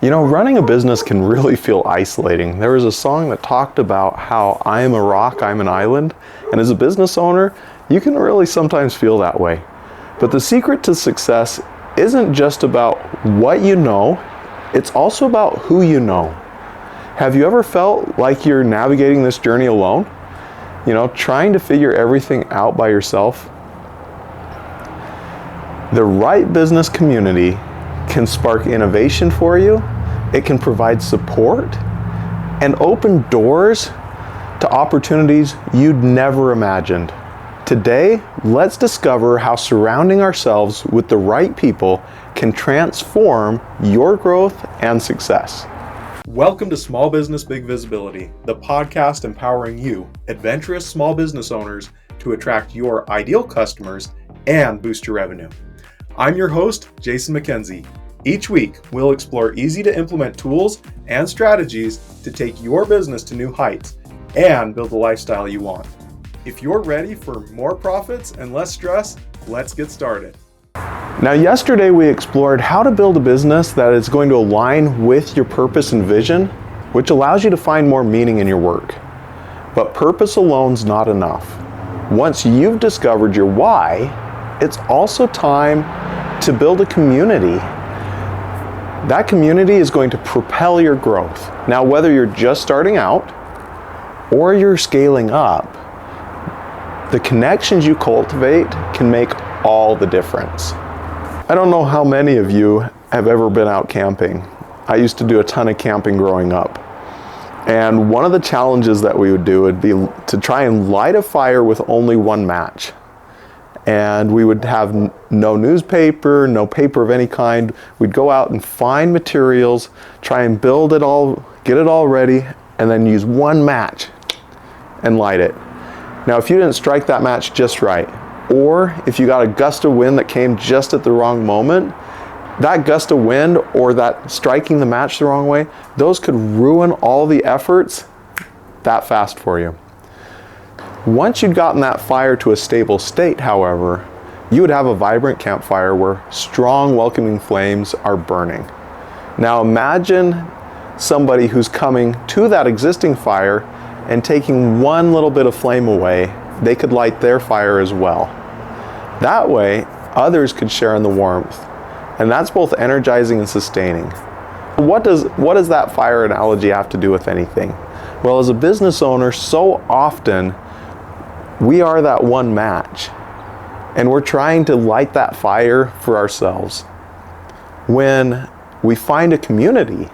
You know, running a business can really feel isolating. There was a song that talked about how I am a rock, I'm an island. And as a business owner, you can really sometimes feel that way. But the secret to success isn't just about what you know, it's also about who you know. Have you ever felt like you're navigating this journey alone? You know, trying to figure everything out by yourself? The right business community can spark innovation for you. It can provide support and open doors to opportunities you'd never imagined. Today, let's discover how surrounding ourselves with the right people can transform your growth and success. Welcome to Small Business Big Visibility, the podcast empowering you, adventurous small business owners, to attract your ideal customers and boost your revenue. I'm your host, Jason McKenzie. Each week, we'll explore easy-to-implement tools and strategies to take your business to new heights and build the lifestyle you want. If you're ready for more profits and less stress, let's get started. Now, yesterday we explored how to build a business that is going to align with your purpose and vision, which allows you to find more meaning in your work. But purpose alone's not enough. Once you've discovered your why, it's also time to build a community. That community is going to propel your growth. Now, whether you're just starting out or you're scaling up, the connections you cultivate can make all the difference. I don't know how many of you have ever been out camping. I used to do a ton of camping growing up. And one of the challenges that we would do would be to try and light a fire with only one match. And we would have no newspaper, no paper of any kind. We'd go out and find materials, try and build it all, get it all ready, and then use one match and light it. Now, if you didn't strike that match just right, or if you got a gust of wind that came just at the wrong moment, that gust of wind or that striking the match the wrong way, those could ruin all the efforts that fast for you. Once you'd gotten that fire to a stable state, however, you would have a vibrant campfire where strong, welcoming flames are burning. Now imagine somebody who's coming to that existing fire and taking one little bit of flame away, they could light their fire as well. That way, others could share in the warmth. And that's both energizing and sustaining. What does that fire analogy have to do with anything? Well, as a business owner, so often we are that one match, and we're trying to light that fire for ourselves. When we find a community,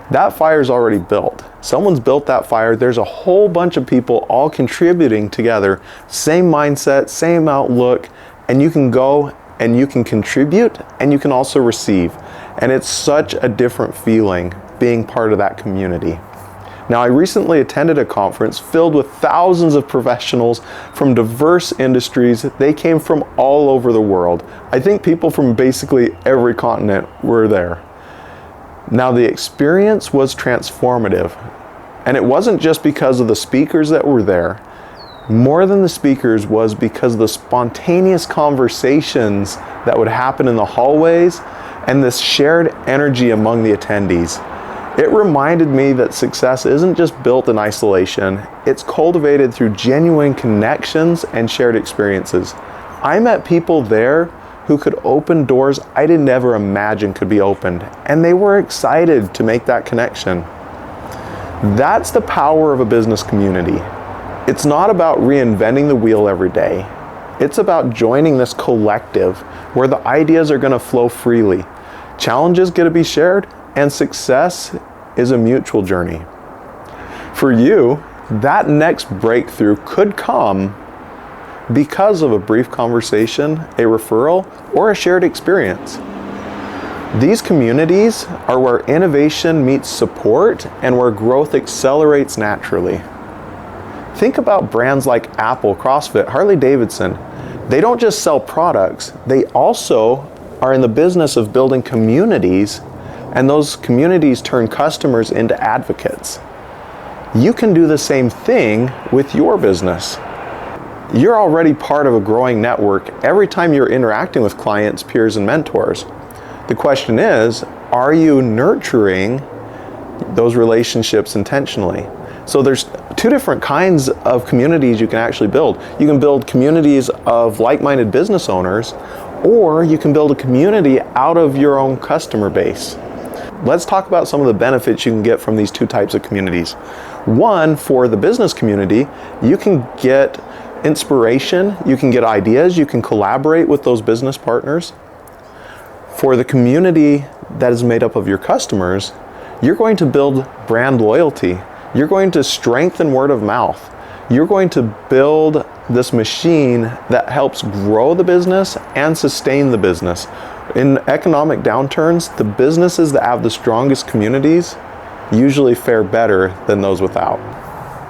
that fire's already built. Someone's built that fire. There's a whole bunch of people all contributing together, same mindset, same outlook, and you can go and you can contribute and you can also receive. And it's such a different feeling being part of that community. Now, I recently attended a conference filled with thousands of professionals from diverse industries. They came from all over the world. I think people from basically every continent were there. Now, the experience was transformative, and it wasn't just because of the speakers that were there. More than the speakers was because of the spontaneous conversations that would happen in the hallways and this shared energy among the attendees. It reminded me that success isn't just built in isolation, it's cultivated through genuine connections and shared experiences. I met people there who could open doors I didn't ever imagine could be opened, and they were excited to make that connection. That's the power of a business community. It's not about reinventing the wheel every day. It's about joining this collective where the ideas are going to flow freely. Challenges get to be shared, and success is a mutual journey. For you, that next breakthrough could come because of a brief conversation, a referral, or a shared experience. These communities are where innovation meets support and where growth accelerates naturally. Think about brands like Apple, CrossFit, Harley-Davidson. They don't just sell products, they also are in the business of building communities, and those communities turn customers into advocates. You can do the same thing with your business. You're already part of a growing network every time you're interacting with clients, peers, and mentors. The question is, are you nurturing those relationships intentionally? So there's two different kinds of communities you can actually build. You can build communities of like-minded business owners, or you can build a community out of your own customer base. Let's talk about some of the benefits you can get from these two types of communities. One, for the business community, you can get inspiration, you can get ideas, you can collaborate with those business partners. For the community that is made up of your customers, you're going to build brand loyalty. You're going to strengthen word of mouth. You're going to build this machine that helps grow the business and sustain the business. In economic downturns, the businesses that have the strongest communities usually fare better than those without.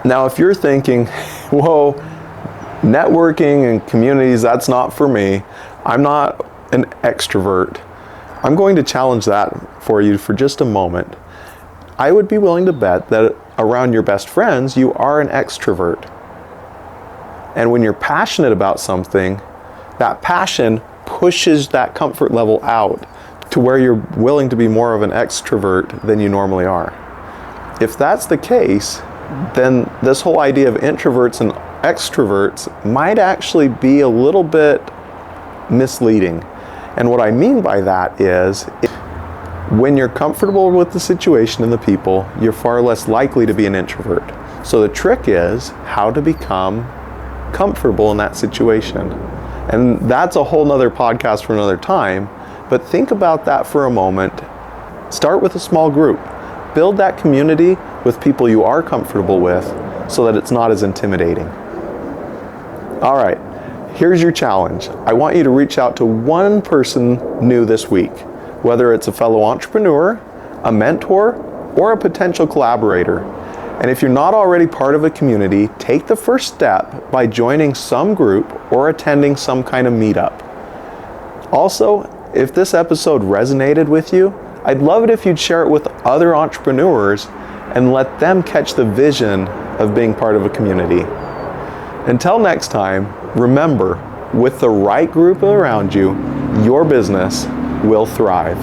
Now, if you're thinking, whoa, networking and communities, that's not for me. I'm not an extrovert. I'm going to challenge that for you for just a moment. I would be willing to bet that around your best friends, you are an extrovert. And when you're passionate about something, that passion pushes that comfort level out to where you're willing to be more of an extrovert than you normally are. If that's the case, then this whole idea of introverts and extroverts might actually be a little bit misleading. And what I mean by that is, when you're comfortable with the situation and the people, you're far less likely to be an introvert. So the trick is how to become comfortable in that situation. And that's a whole nother podcast for another time, but think about that for a moment. Start with a small group. Build that community with people you are comfortable with so that it's not as intimidating. All right, here's your challenge. I want you to reach out to one person new this week, whether it's a fellow entrepreneur, a mentor, or a potential collaborator. And if you're not already part of a community, take the first step by joining some group or attending some kind of meetup. Also, if this episode resonated with you, I'd love it if you'd share it with other entrepreneurs and let them catch the vision of being part of a community. Until next time, remember, with the right group around you, your business will thrive.